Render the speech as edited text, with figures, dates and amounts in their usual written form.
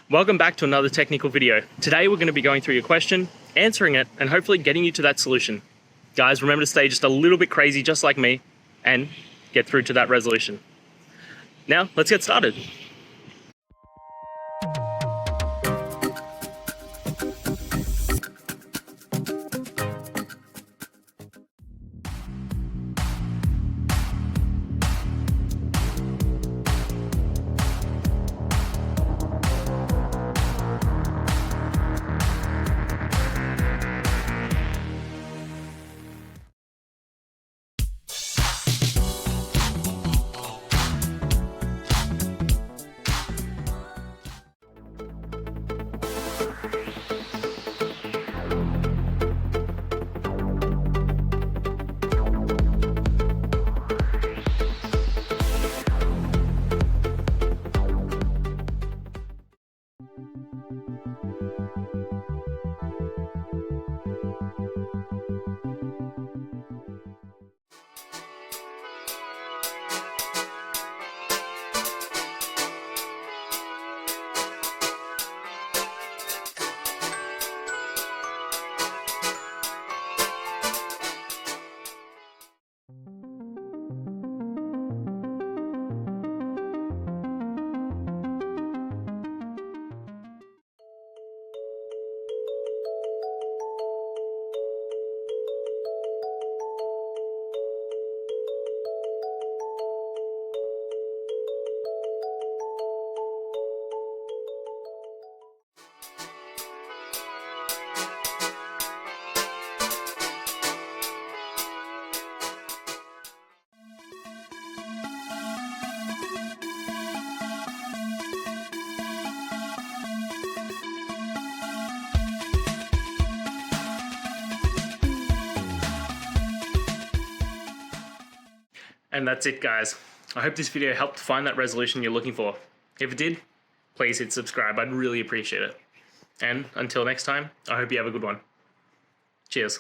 Welcome back to another technical video. Today we're going to be going through your question, answering it, and hopefully getting you to that solution. Guys, remember to stay just a little bit crazy just like me and get through to that resolution. Now, let's get started. And that's it, guys. I hope this video helped find that resolution you're looking for. If it did, please hit subscribe. I'd really appreciate it. And until next time, I hope you have a good one. Cheers.